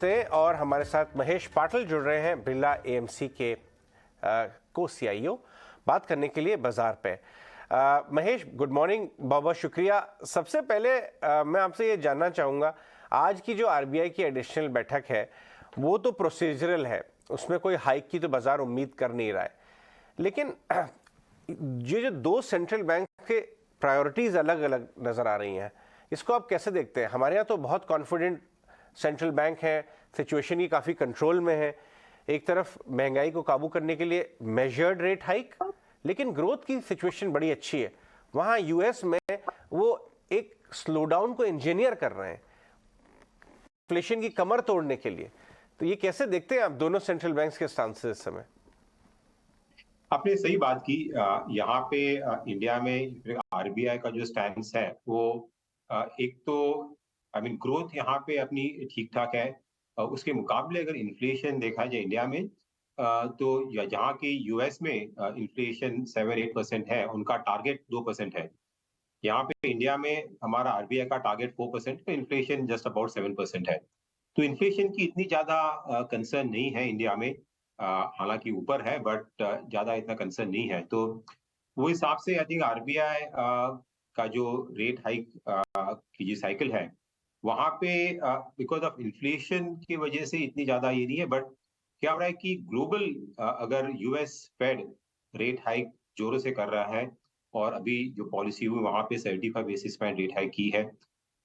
से और हमारे साथ महेश पाटिल जुड़ रहे हैं बिरला एएमसी के को सीईओ बात करने के लिए बाजार पे। महेश, गुड मॉर्निंग, बहुत बहुत शुक्रिया। सबसे पहले मैं आपसे ये जानना चाहूँगा, आज की जो आरबीआई की एडिशनल बैठक है वो तो प्रोसीजरल है, उसमें कोई हाइक की तो बाजार उम्मीद कर नहीं रहा है, लेकिन ये जो दो सेंट्रल बैंक के प्रायोरिटीज अलग अलग नज़र आ रही हैं, इसको आप कैसे देखते हैं? हमारे यहाँ तो बहुत कॉन्फिडेंट सेंट्रल बैंक है, सिचुएशन ही काफ़ी कंट्रोल में है। एक तरफ महंगाई को काबू करने के लिए मेजर्ड रेट हाइक, लेकिन ग्रोथ की सिचुएशन बड़ी अच्छी है। वहाँ यूएस में वो एक स्लो डाउन को इंजीनियर कर रहे हैं इन्फ्लेशन की कमर तोड़ने के लिए। तो ये कैसे देखते हैं आप दोनों सेंट्रल बैंक्स के स्टांसेस इस समय? आपने सही बात की। यहाँ पे इंडिया में आरबीआई का जो स्टैंड है वो एक तो ग्रोथ यहाँ पे अपनी ठीक ठाक है। उसके मुकाबले अगर इन्फ्लेशन देखा जाए इंडिया में, तो जहाँ की यूएस में इन्फ्लेशन 7-8% है, उनका टारगेट 2% है। यहाँ पे इंडिया में हमारा आरबीआई का टारगेट 4%, तो इन्फ्लेशन जस्ट अबाउट 7% है। तो इन्फ्लेशन की इतनी ज्यादा कंसर्न नहीं है इंडिया में। हालांकि ऊपर है, बट ज्यादा इतना कंसर्न नहीं है। तो वो हिसाब से आई थिंक आरबीआई का जो रेट हाइक की जो साइकिल है, वहां पे बिकॉज ऑफ इन्फ्लेशन की वजह से इतनी ज्यादा ये नहीं है। बट क्या हो रहा है कि ग्लोबल अगर यूएस फेड रेट हाइक जोरों से कर रहा है, और अभी जो पॉलिसी हुई वहां पे 75 बेसिस पॉइंट रेट हाइक की है,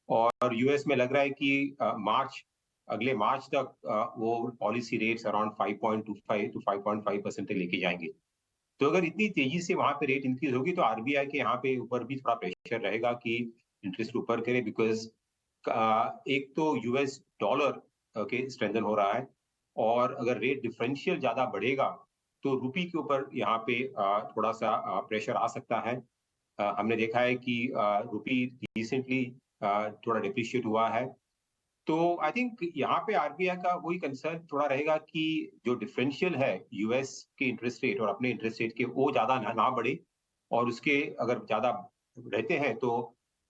और यूएस में लग रहा है कि अगले मार्च तक वो पॉलिसी रेट्स अराउंड 5.25 टू 5.5% तक लेके जाएंगे। तो अगर इतनी तेजी से वहां पे रेट इंक्रीज होगी, तो आरबीआई के यहाँ पे ऊपर भी थोड़ा प्रेशर रहेगा कि इंटरेस्ट ऊपर करे। बिकॉज एक तो यूएस डॉलर के स्ट्रेंथन हो रहा है, और अगर रेट डिफरेंशियल ज्यादा बढ़ेगा तो रुपी के ऊपर यहाँ पे थोड़ा सा प्रेशर आ सकता है। हमने देखा है कि रुपी रिसेंटली थोड़ा डिप्रिशिएट हुआ है। तो आई थिंक यहाँ पे आरबीआई का वही कंसर्न थोड़ा रहेगा कि जो डिफरेंशियल है यूएस के इंटरेस्ट रेट और अपने इंटरेस्ट रेट के, वो ज्यादा ना बढ़े, और उसके अगर ज्यादा रहते हैं तो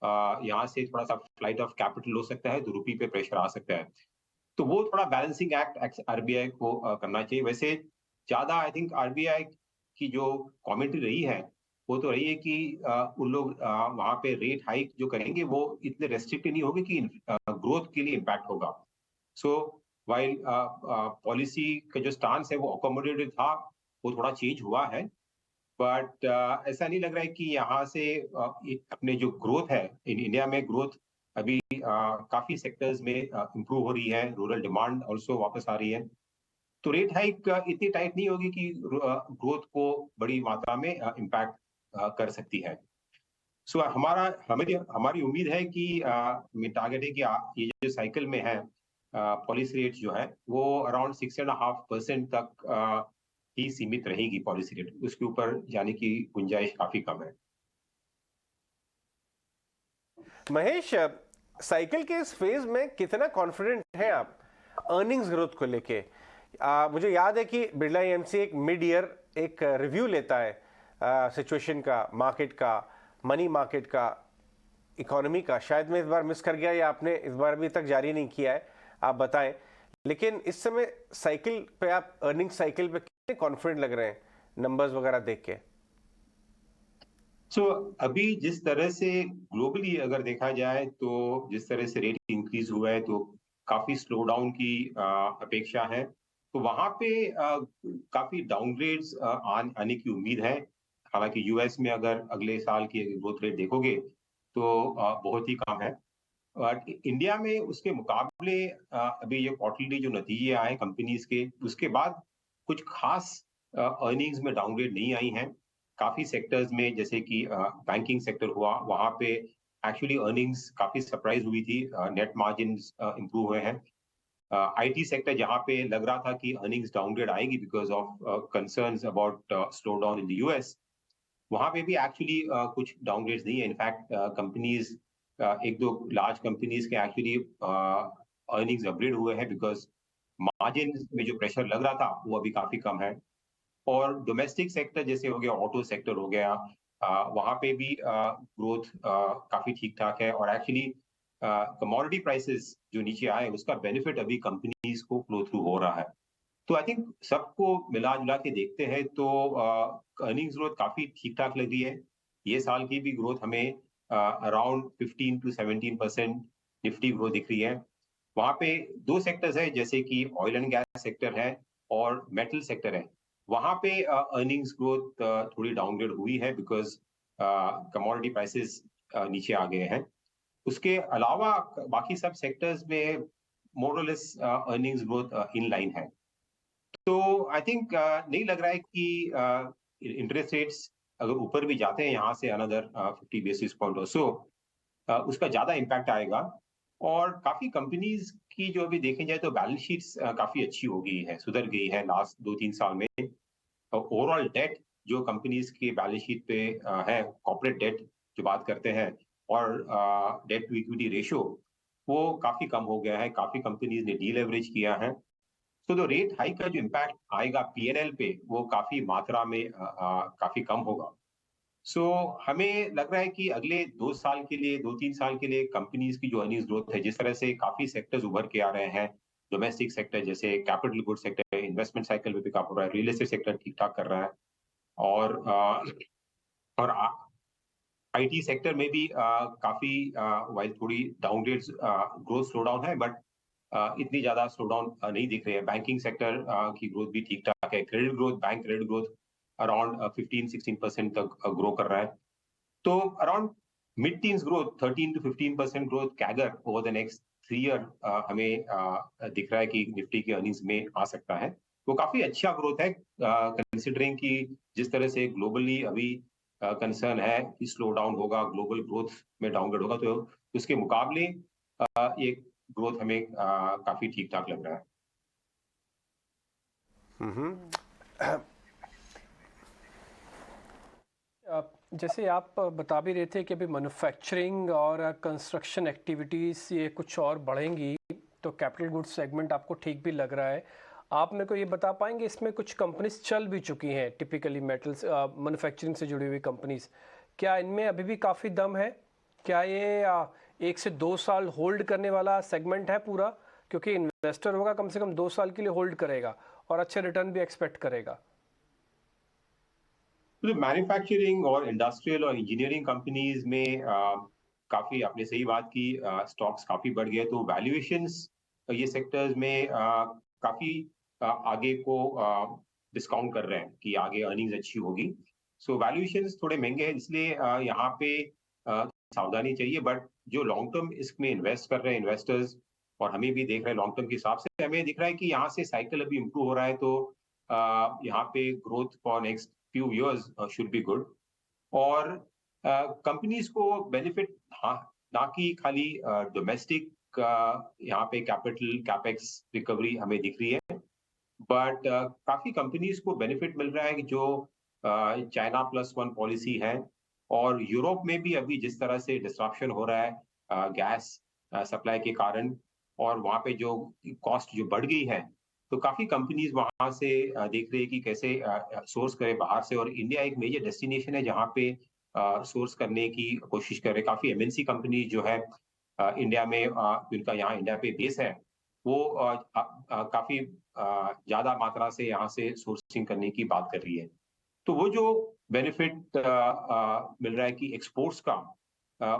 यहाँ से थोड़ा सा फ्लाइट ऑफ कैपिटल हो सकता है, तो रुपी पे प्रेशर आ सकता है। तो वो थोड़ा बैलेंसिंग एक्ट आरबीआई को करना चाहिए। वैसे ज्यादा आई थिंक आरबीआई की जो कमेंट्री रही है वो तो रही है कि उन लोग वहां पे रेट हाइक जो करेंगे वो इतने रेस्ट्रिक्टेड नहीं होगी कि ग्रोथ के लिए इम्पैक्ट होगा। सो वाइल पॉलिसी का जो स्टांस है वो अकोमोडेटिव था, वो थोड़ा चेंज हुआ है। बट ऐसा नहीं लग रहा है कि यहाँ से अपने जो ग्रोथ है इंडिया में, ग्रोथ अभी काफी सेक्टर्स में इम्प्रूव हो रही है। रूरल डिमांड ऑल्सो वापस आ रही है। तो रेट हाइक इतनी टाइट नहीं होगी कि ग्रोथ को बड़ी मात्रा में इम्पैक्ट कर सकती है। सो हमारी हमारी उम्मीद है कि टारगेट है कि ये जो साइकिल में है, पॉलिसी रेट जो है वो अराउंड 6.5% तक ही सीमित रहेगी पॉलिसी रेट। उसके ऊपर जाने की गुंजाइश काफी कम है। महेश, साइकिल के इस फेज में कितना कॉन्फिडेंट हैं आप अर्निंग्स ग्रोथ को लेके? मुझे याद है कि बिरला एएमसी एक मिड ईयर एक रिव्यू लेता है सिचुएशन का, मार्केट का, मनी मार्केट का, इकोनॉमी का। शायद मैं इस बार मिस कर गया या आपने इस बार अभी तक जारी नहीं किया है, आप बताएं। लेकिन इस समय साइकिल पे, आप अर्निंग साइकिल पे कितने कॉन्फिडेंट लग रहे हैं नंबर्स वगैरह देख के? अभी जिस तरह से ग्लोबली अगर देखा जाए, तो जिस तरह से रेट इंक्रीज हुआ है, तो काफी स्लो डाउन की अपेक्षा है। तो वहां पे काफी डाउनग्रेड्स आने की उम्मीद है। हालांकि यूएस में अगर अगले साल की ग्रोथ रेट देखोगे तो बहुत ही कम है। बट इंडिया में उसके मुकाबले अभी ये क्वार्टरली जो नतीजे आए कंपनीज के, उसके बाद कुछ खास अर्निंग्स में डाउनग्रेड नहीं आई हैं। काफी सेक्टर्स में, जैसे कि बैंकिंग सेक्टर हुआ, वहां पे एक्चुअली अर्निंग्स काफी सरप्राइज हुई थी, नेट मार्जिन इंप्रूव हुए हैं। आईटी सेक्टर जहां पे लग रहा था कि अर्निंग्स डाउनग्रेड आएगी because of concerns about slow down in the US, वहां पे भी एक्चुअली कुछ डाउनग्रेड्स नहीं है। इनफैक्ट कंपनीज, एक दो लार्ज कंपनीज के एक्चुअली अर्निंग्स अपग्रेड हुए हैं, बिकॉज मार्जिन में जो प्रेशर लग रहा था वो अभी काफी कम है। और डोमेस्टिक सेक्टर जैसे हो गया, ऑटो सेक्टर हो गया, वहां पे भी ग्रोथ काफी ठीक ठाक है। और एक्चुअली कमोडिटी प्राइसेस जो नीचे आए उसका बेनिफिट अभी कंपनीज को फ्लो थ्रू हो रहा है। तो आई थिंक सबको मिला जुला के देखते हैं तो अर्निंग्स ग्रोथ काफी ठीक ठाक लग रही है। ये साल की भी ग्रोथ हमें अराउंड 15 to 17% निफ्टी ग्रोथ दिख रही है। वहां पे दो सेक्टर्स है जैसे कि ऑयल एंड गैस सेक्टर है और मेटल सेक्टर है। वहां पे अर्निंग्स ग्रोथ थोड़ी डाउनग्रेड हुई है बिकॉज कमोडिटी प्राइसेस नीचे आ गए हैं। उसके अलावा बाकी सब सेक्टर्स में मोर और less earnings growth in line है। तो आई थिंक नहीं लग रहा है कि इंटरेस्ट रेट्स अगर ऊपर भी जाते हैं यहाँ से अनदर 50 बेसिस पॉइंट और सो उसका ज्यादा इम्पैक्ट आएगा। और काफी कंपनीज की जो अभी देखे जाए तो बैलेंस शीट्स काफी अच्छी हो गई है, सुधर गई है लास्ट 2-3 साल में। ओवरऑल डेट जो कंपनीज के बैलेंस शीट पे है, कॉर्पोरेट डेट जो बात करते हैं, और डेट टू इक्विटी रेशियो वो काफी कम हो गया है। काफी कंपनीज ने डीलेवरेज किया है। तो जो रेट हाइक का जो इम्पैक्ट आएगा पीएनएल पे वो काफी मात्रा में काफी कम होगा। सो हमें लग रहा है कि अगले 2 साल के लिए, 2-3 साल के लिए कंपनीज की जो अर्निंग्स ग्रोथ है, जिस तरह से काफी सेक्टर्स उभर के आ रहे हैं, डोमेस्टिक सेक्टर जैसे capital good sector, investment cycle में पिकअप हो रहा है, रियल एस्टेट सेक्टर ठीक ठाक कर रहा है, और आईटी सेक्टर में भी काफी वाइल थोड़ी डाउनग्रेड ग्रोथ स्लो डाउन है, बट इतनी ज्यादा स्लो डाउन नहीं दिख रही है। बैंकिंग सेक्टर की ग्रोथ भी ठीक ठाक है। Credit growth, bank credit growth around 15-16% तक ग्रो कर रहा है। तो around mid teens growth, 13 to 15% growth CAGR over the next 3 year हमें दिख रहा है कि निफ्टी की अर्निंग्स में आ सकता है। वो काफी अच्छा ग्रोथ है कंसिडरिंग कि जिस तरह से ग्लोबली अभी कंसर्न है कि स्लो डाउन होगा, ग्लोबल ग्रोथ में डाउनग्रेड होगा, तो उसके मुकाबले ये ग्रोथ हमें काफी ठीक ठाक लग रहा है। जैसे आप बता भी रहे थे कि अभी मैन्युफैक्चरिंग और कंस्ट्रक्शन एक्टिविटीज़ ये कुछ और बढ़ेंगी, तो कैपिटल गुड्स सेगमेंट आपको ठीक भी लग रहा है। आप मेरे को ये बता पाएंगे, इसमें कुछ कंपनीज चल भी चुकी हैं टिपिकली मेटल्स मैन्युफैक्चरिंग से जुड़ी हुई कंपनीज, क्या इनमें अभी भी काफ़ी दम है? क्या ये 1 से 2 साल होल्ड करने वाला सेगमेंट है पूरा? क्योंकि इन्वेस्टर होगा कम से कम 2 साल के लिए होल्ड करेगा और अच्छे रिटर्न भी एक्सपेक्ट करेगा। तो मैन्युफैक्चरिंग और इंडस्ट्रियल और इंजीनियरिंग कंपनीज में काफी, आपने सही बात की, स्टॉक्स काफी बढ़ गए, तो वैल्यूएशंस ये सेक्टर्स में काफी आगे को डिस्काउंट कर रहे हैं कि आगे अर्निंग्स अच्छी होगी। सो वैल्यूएशंस थोड़े महंगे हैं, इसलिए यहाँ पे सावधानी चाहिए। बट जो लॉन्ग टर्म इसमें इन्वेस्ट कर रहे हैं इन्वेस्टर्स, और हमें भी देख रहे हैं लॉन्ग टर्म के हिसाब से, हमें दिख रहा है कि यहाँ से साइकिल अभी इम्प्रूव हो रहा है। तो यहाँ पे growth for next few years should be good। और कंपनीज को बेनिफिट ना कि खाली डोमेस्टिक यहाँ पे कैपिटल कैपेक्स रिकवरी हमें दिख रही है, बट काफी कंपनीज को बेनिफिट मिल रहा है कि जो चाइना +1 पॉलिसी है, और यूरोप में भी अभी जिस तरह से डिस्ट्रप्शन हो रहा है गैस सप्लाई के कारण, और वहाँ पे जो कॉस्ट जो बढ़ गई है, तो काफी कंपनीज वहां से देख रही है कि कैसे सोर्स करें बाहर से। और इंडिया एक मेजर डेस्टिनेशन है जहाँ पे सोर्स करने की कोशिश कर रहे हैं। काफी एमएनसी कंपनी जो है इंडिया में, जिनका यहाँ इंडिया पे बेस है, वो काफी ज्यादा मात्रा से यहाँ से सोर्सिंग करने की बात कर रही है। तो वो जो बेनिफिट मिल रहा है कि एक्सपोर्ट्स का,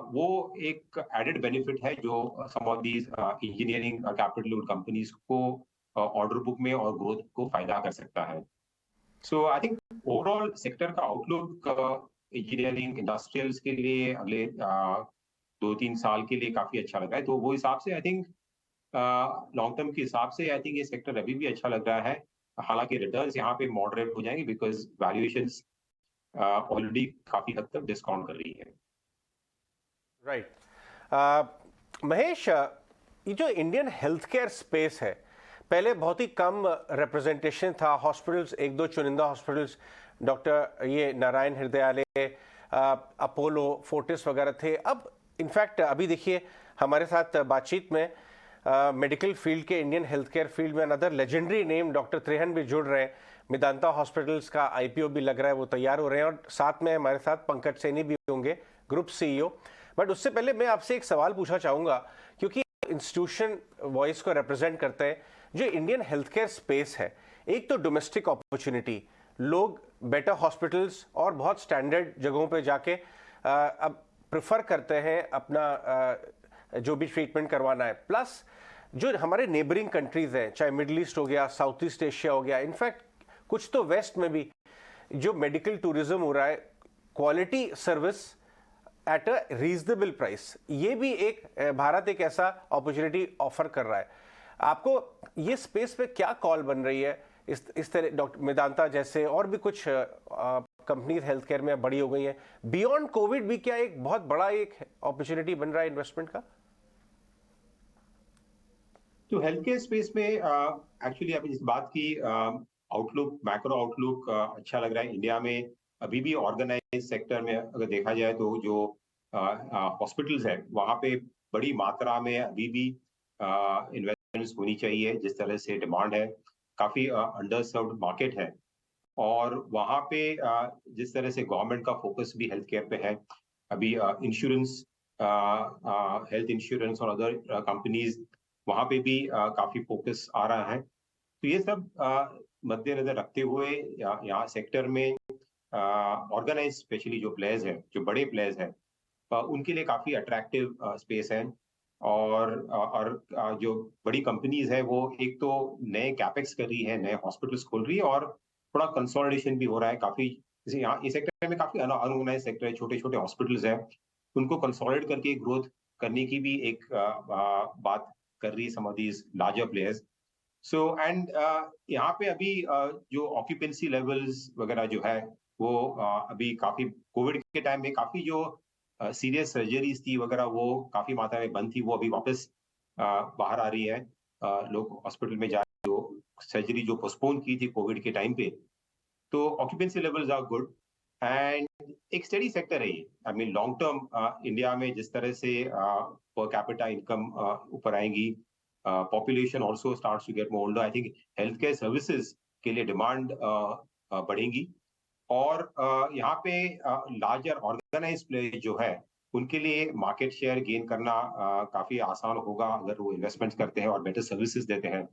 वो एक एडेड बेनिफिट है जो some of these engineering capital companies को ऑर्डर बुक में और ग्रोथ को फायदा कर सकता है। So I think overall sector का आउटलुक इंजीनियरिंग इंडस्ट्रियल्स के लिए अगले 2-3 साल के लिए काफी अच्छा लग रहा है। तो वो हिसाब से आई थिंक लॉन्ग टर्म के हिसाब से आई थिंक ये सेक्टर अभी भी अच्छा लग रहा है। हालांकि रिटर्न्स यहाँ पे मॉडरेट हो जाएंगे बिकॉज वैल्यूएशंस ऑलरेडी काफी हद तक डिस्काउंट कर रही है। राइट। महेश, ये जो इंडियन हेल्थ केयर स्पेस है, पहले बहुत ही कम रिप्रेजेंटेशन था। हॉस्पिटल्स, 1-2 चुनिंदा हॉस्पिटल्स, डॉक्टर ये नारायण हृदयालय, अपोलो, फोर्टिस वगैरह थे। अब इनफैक्ट अभी देखिए हमारे साथ बातचीत में मेडिकल फील्ड के, इंडियन हेल्थ केयर फील्ड में another legendary name doctor Trehan भी जुड़ रहे हैं। मेदांता हॉस्पिटल्स का आईपीओ भी लग रहा है, वो तैयार हो रहे हैं। और साथ में हमारे साथ पंकज सैनी भी होंगे, ग्रुप सीईओ। बट उससे पहले मैं आपसे एक सवाल पूछना चाहूंगा, क्योंकि इंस्टीट्यूशन वॉइस को रिप्रेजेंट करते हैं। जो इंडियन हेल्थ केयर स्पेस है, एक तो डोमेस्टिक अपॉर्चुनिटी, लोग बेटर हॉस्पिटल्स और बहुत स्टैंडर्ड जगहों पे जाके अब प्रेफर करते हैं अपना जो भी ट्रीटमेंट करवाना है। प्लस जो हमारे नेबरिंग कंट्रीज हैं, चाहे मिडिल ईस्ट हो गया, साउथ ईस्ट एशिया हो गया, इनफैक्ट कुछ तो वेस्ट में भी जो मेडिकल टूरिज्म हो रहा है, quality service at a reasonable price, ये भी एक भारत एक ऐसा अपॉर्चुनिटी ऑफर कर रहा है। आपको ये स्पेस पे क्या कॉल बन रही है? इस तरह डॉक्टर मेदांता जैसे और भी कुछ कंपनीज हेल्थ केयर में बड़ी हो गई हैं, बियॉन्ड कोविड भी क्या एक बहुत बड़ा एक अपॉर्चुनिटी बन रहा है इन्वेस्टमेंट का? तो हेल्थ केयर स्पेस में एक्चुअली आपने जिस बात की, आउटलुक, मैक्रो आउटलुक अच्छा लग रहा है। इंडिया में अभी भी ऑर्गेनाइज सेक्टर में अगर देखा जाए तो जो हॉस्पिटल्स है वहाँ पे बड़ी मात्रा में अभी भी इन्वेस्टमेंट्स होनी चाहिए। जिस तरह से डिमांड है, काफी अंडर सर्व्ड मार्केट है, और वहाँ पे जिस तरह से गवर्नमेंट का फोकस भी हेल्थ केयर पे है, अभी इंश्योरेंस, हेल्थ इंश्योरेंस और अदर कंपनीज, वहाँ पे भी काफी फोकस आ रहा है। तो ये सब मद्देनजर रखते हुए यहाँ सेक्टर में ऑर्गेनाइज स्पेशली जो प्लेयर्स हैं, जो बड़े प्लेयर्स हैं, उनके लिए काफी अट्रैक्टिव स्पेस है। और जो बड़ी कंपनीज है वो एक तो नए कैपेक्स कर रही है, नए हॉस्पिटल्स खोल रही है, और थोड़ा कंसोलिडेशन भी हो रहा है काफी। जैसे यहाँ इस सेक्टर में काफी अनऑर्गेनाइज सेक्टर है, छोटे छोटे हॉस्पिटल्स हैं, उनको कंसोलिडेट करके ग्रोथ करने की भी एक बात कर रही है some of these larger players. So and यहाँ पे अभी जो ऑक्यूपेंसी लेवल्स वगैरह जो है वो अभी काफी कोविड के टाइम में काफी जो सीरियस सर्जरीज थी वगैरह वो काफी मात्रा में बंद थी, वो अभी वापस बाहर आ रही है। लोग हॉस्पिटल में जाए, जो सर्जरी जो पोस्टपोन की थी कोविड के टाइम पे, तो occupancy levels are good and एक स्टडी सेक्टर है ये। I mean long term India में जिस तरह से पर कैपिटा इनकम ऊपर आएंगी, population also starts to get more older, I think health care services के लिए डिमांड बढ़ेगी। और यहाँ पे लार्जर ऑर्गेनाइज प्लेयर जो है उनके लिए मार्केट शेयर गेन करना काफी आसान होगा अगर वो इन्वेस्टमेंट्स करते हैं और बेटर सर्विसेज देते हैं।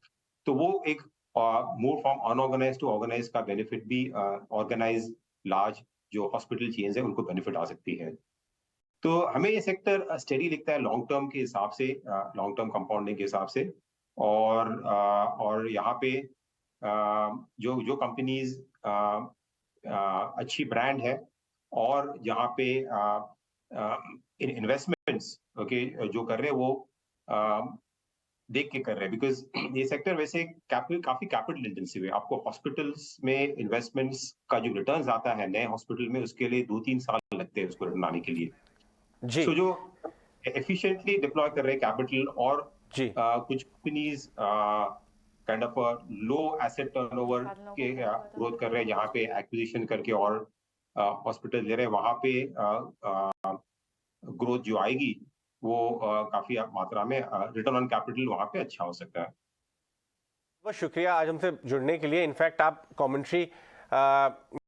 तो वो एक move from unorganise to organise का बेनिफिट भी ऑर्गेनाइज लार्ज जो हॉस्पिटल चेन्स है उनको बेनिफिट आ सकती है। तो हमें ये सेक्टर स्टेडी दिखता है लॉन्ग टर्म के हिसाब से, लॉन्ग टर्म कंपाउंडिंग के हिसाब से। और यहाँ पे जो कंपनीज अच्छी ब्रांड है और जहाँ पे इन्वेस्टमेंट्स जो कर रहे हैं वो देख के कर रहे हैं, बिकॉज ये सेक्टर वैसे काफी कैपिटल इंटेंसिव है। आपको हॉस्पिटल्स में इन्वेस्टमेंट्स का जो रिटर्न्स आता है नए हॉस्पिटल में, उसके लिए 2-3 साल लगते हैं उसको रिटर्न आने के लिए जी। जो एफिशिएंटली डिप्लॉय कर रहे हैं कैपिटल, और कुछ companies kind of low asset turnover के ग्रोथ कर रहे हैं, जहाँ पे एक्विजिशन करके और हॉस्पिटल ले रहे हैं, वहां पे ग्रोथ जो आएगी वो काफी मात्रा में रिटर्न ऑन कैपिटल वहां पे अच्छा हो सकता है। बहुत शुक्रिया आज हमसे जुड़ने के लिए। इनफैक्ट आप कमेंट्री